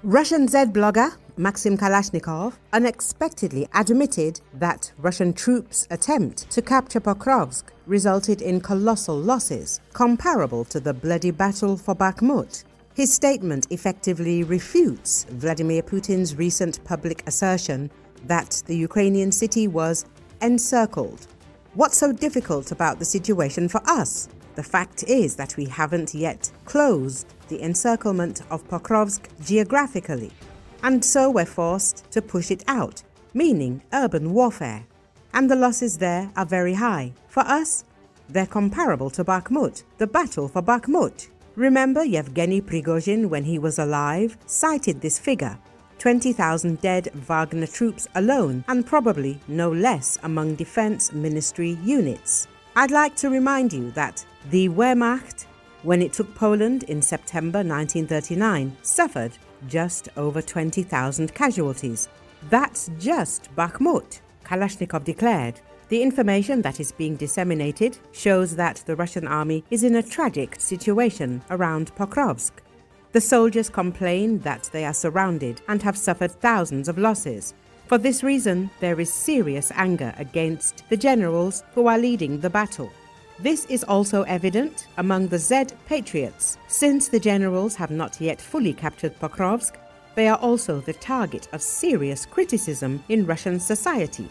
Russian Z-blogger Maxim Kalashnikov unexpectedly admitted that Russian troops' attempt to capture Pokrovsk resulted in colossal losses, comparable to the bloody battle for Bakhmut. His statement effectively refutes Vladimir Putin's recent public assertion that the Ukrainian city was encircled. What's so difficult about the situation for us? The fact is that we haven't yet closed the encirclement of Pokrovsk geographically, and so we're forced to push it out, meaning urban warfare. And the losses there are very high. For us, they're comparable to Bakhmut, the battle for Bakhmut. Remember Yevgeny Prigozhin, when he was alive, cited this figure: 20,000 dead Wagner troops alone, and probably no less among defense ministry units. I'd like to remind you that the Wehrmacht, when it took Poland in September 1939, suffered just over 20,000 casualties. That's just Bakhmut, Kalashnikov declared. The information that is being disseminated shows that the Russian army is in a tragic situation around Pokrovsk. The soldiers complain that they are surrounded and have suffered thousands of losses. For this reason, there is serious anger against the generals who are leading the battle. This is also evident among the Z-patriots. Since the generals have not yet fully captured Pokrovsk, they are also the target of serious criticism in Russian society.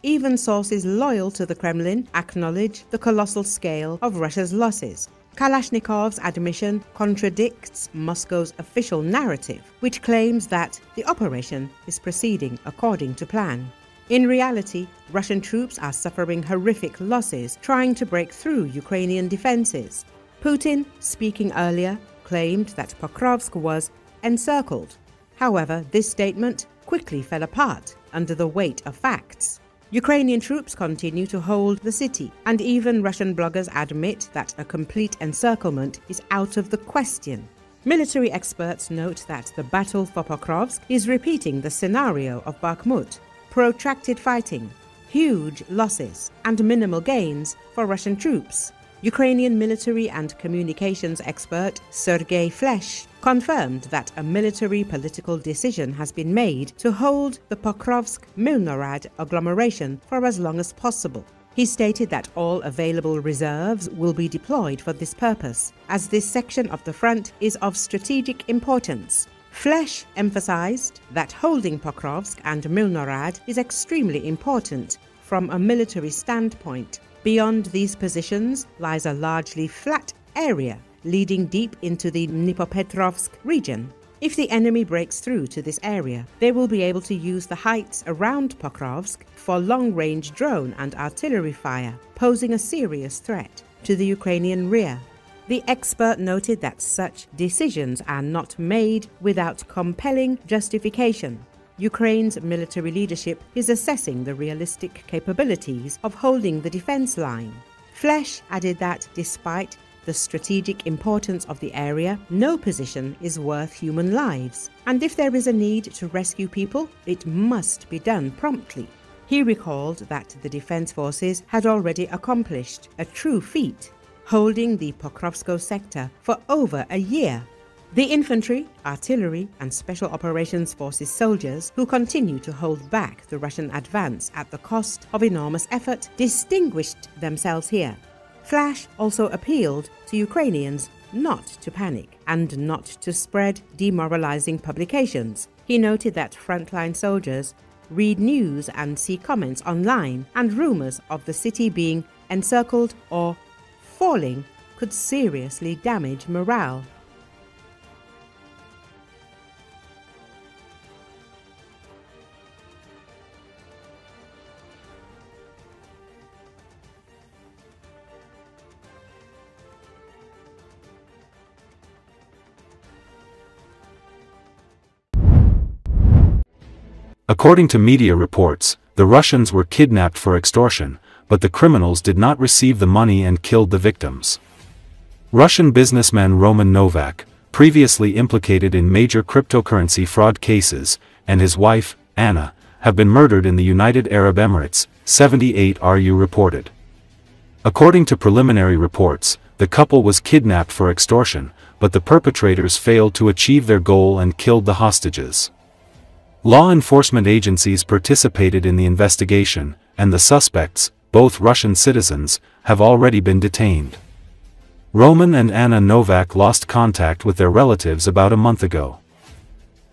Even sources loyal to the Kremlin acknowledge the colossal scale of Russia's losses. Kalashnikov's admission contradicts Moscow's official narrative, which claims that the operation is proceeding according to plan. In reality, Russian troops are suffering horrific losses trying to break through Ukrainian defenses. Putin, speaking earlier, claimed that Pokrovsk was encircled. However, this statement quickly fell apart under the weight of facts. Ukrainian troops continue to hold the city, and even Russian bloggers admit that a complete encirclement is out of the question. Military experts note that the battle for Pokrovsk is repeating the scenario of Bakhmut: protracted fighting, huge losses, and minimal gains for Russian troops. Ukrainian military and communications expert Sergei Flesh confirmed that a military political decision has been made to hold the Pokrovsk-Milnorad agglomeration for as long as possible. He stated that all available reserves will be deployed for this purpose, as this section of the front is of strategic importance. Flesh emphasized that holding Pokrovsk and Milnorad is extremely important from a military standpoint. Beyond these positions lies a largely flat area leading deep into the Dnipropetrovsk region. If the enemy breaks through to this area, they will be able to use the heights around Pokrovsk for long-range drone and artillery fire, posing a serious threat to the Ukrainian rear. The expert noted that such decisions are not made without compelling justification. Ukraine's military leadership is assessing the realistic capabilities of holding the defense line. Flesh added that despite the strategic importance of the area, no position is worth human lives, and if there is a need to rescue people, it must be done promptly. He recalled that the defense forces had already accomplished a true feat, holding the Pokrovsk sector for over a year. The infantry, artillery, and special operations forces soldiers who continue to hold back the Russian advance at the cost of enormous effort distinguished themselves here. Flash also appealed to Ukrainians not to panic and not to spread demoralizing publications. He noted that frontline soldiers read news and see comments online, and rumors of the city being encircled or falling could seriously damage morale. According to media reports, the Russians were kidnapped for extortion, but the criminals did not receive the money and killed the victims. Russian businessman Roman Novak, previously implicated in major cryptocurrency fraud cases, and his wife, Anna, have been murdered in the United Arab Emirates, 78 RU reported. According to preliminary reports, the couple was kidnapped for extortion, but the perpetrators failed to achieve their goal and killed the hostages. Law enforcement agencies participated in the investigation, and the suspects, both Russian citizens, have already been detained. Roman and Anna Novak lost contact with their relatives about a month ago.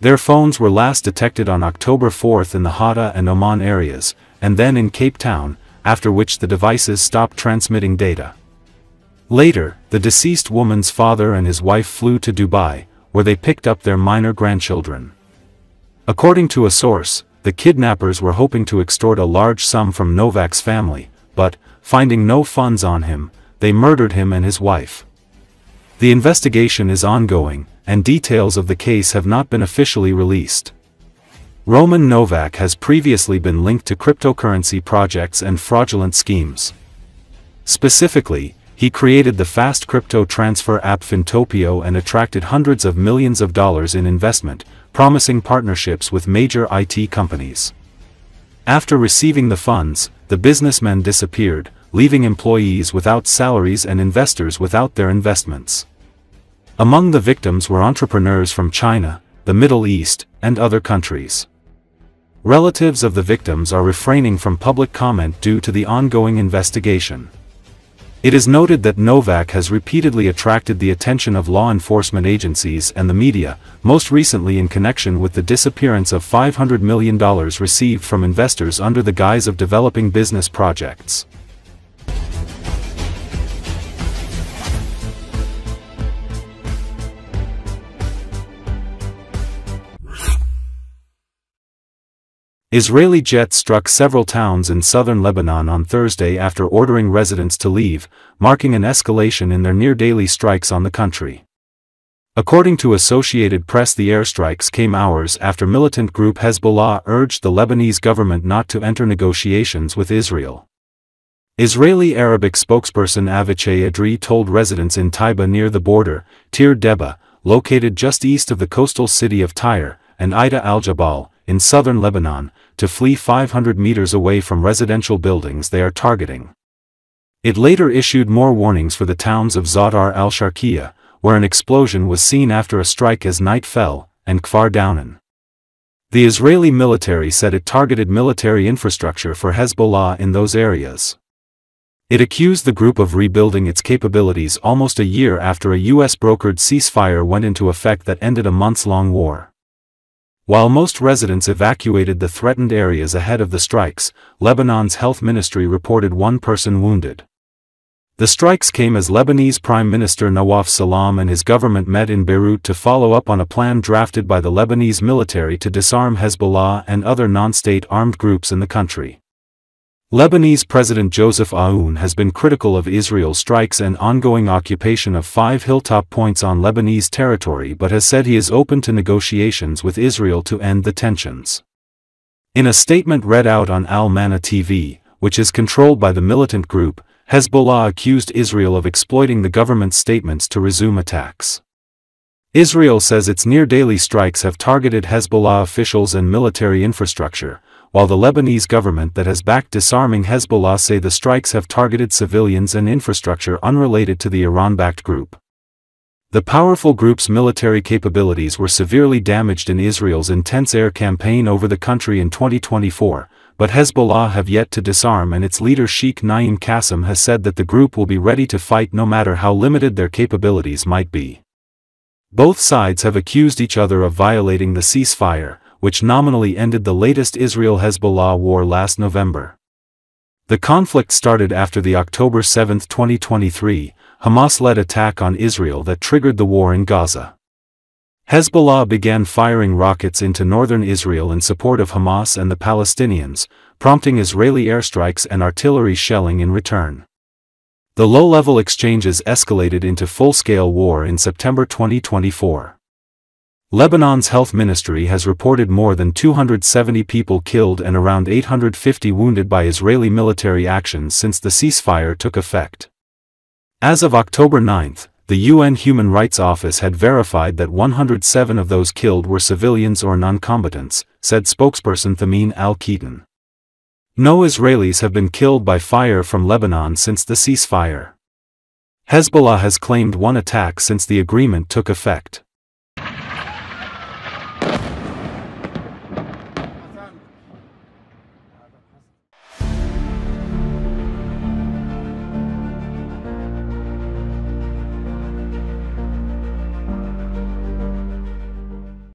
Their phones were last detected on October 4 in the Hata and Oman areas, and then in Cape Town, after which the devices stopped transmitting data. Later, the deceased woman's father and his wife flew to Dubai, where they picked up their minor grandchildren. According to a source, the kidnappers were hoping to extort a large sum from Novak's family, but, finding no funds on him, they murdered him and his wife. The investigation is ongoing, and details of the case have not been officially released. Roman Novak has previously been linked to cryptocurrency projects and fraudulent schemes. Specifically, he created the fast crypto transfer app Fintopio and attracted hundreds of millions of dollars in investment, promising partnerships with major IT companies. After receiving the funds, the businessmen disappeared, leaving employees without salaries and investors without their investments. Among the victims were entrepreneurs from China, the Middle East, and other countries. Relatives of the victims are refraining from public comment due to the ongoing investigation. It is noted that Novak has repeatedly attracted the attention of law enforcement agencies and the media, most recently in connection with the disappearance of $500 million received from investors under the guise of developing business projects. Israeli jets struck several towns in southern Lebanon on Thursday after ordering residents to leave, marking an escalation in their near-daily strikes on the country. According to Associated Press, the airstrikes came hours after militant group Hezbollah urged the Lebanese government not to enter negotiations with Israel. Israeli Arabic spokesperson Avichai Adri told residents in Taiba near the border, Tir Deba, located just east of the coastal city of Tyre, and Ida al-Jabal, in southern Lebanon, to flee 500 meters away from residential buildings they are targeting. It later issued more warnings for the towns of Zadar al-Sharqiya, where an explosion was seen after a strike as night fell, and Kfar Daunan. The Israeli military said it targeted military infrastructure for Hezbollah in those areas. It accused the group of rebuilding its capabilities almost a year after a US-brokered ceasefire went into effect that ended a months-long war. While most residents evacuated the threatened areas ahead of the strikes, Lebanon's health ministry reported one person wounded. The strikes came as Lebanese Prime Minister Nawaf Salam and his government met in Beirut to follow up on a plan drafted by the Lebanese military to disarm Hezbollah and other non-state armed groups in the country. Lebanese President Joseph Aoun has been critical of Israel's strikes and ongoing occupation of 5 hilltop points on Lebanese territory, but has said he is open to negotiations with Israel to end the tensions. In a statement read out on Al-Mana TV, which is controlled by the militant group, Hezbollah accused Israel of exploiting the government's statements to resume attacks. Israel says its near-daily strikes have targeted Hezbollah officials and military infrastructure, while the Lebanese government that has backed disarming Hezbollah say the strikes have targeted civilians and infrastructure unrelated to the Iran-backed group. The powerful group's military capabilities were severely damaged in Israel's intense air campaign over the country in 2024, but Hezbollah have yet to disarm, and its leader Sheikh Naim Qassem has said that the group will be ready to fight no matter how limited their capabilities might be. Both sides have accused each other of violating the ceasefire, which nominally ended the latest Israel-Hezbollah war last November. The conflict started after the October 7, 2023, Hamas-led attack on Israel that triggered the war in Gaza. Hezbollah began firing rockets into northern Israel in support of Hamas and the Palestinians, prompting Israeli airstrikes and artillery shelling in return. The low-level exchanges escalated into full-scale war in September 2024. Lebanon's health ministry has reported more than 270 people killed and around 850 wounded by Israeli military actions since the ceasefire took effect. As of October 9, the UN Human Rights Office had verified that 107 of those killed were civilians or non-combatants, said spokesperson Thamin al-Khitan. No Israelis have been killed by fire from Lebanon since the ceasefire. Hezbollah has claimed one attack since the agreement took effect.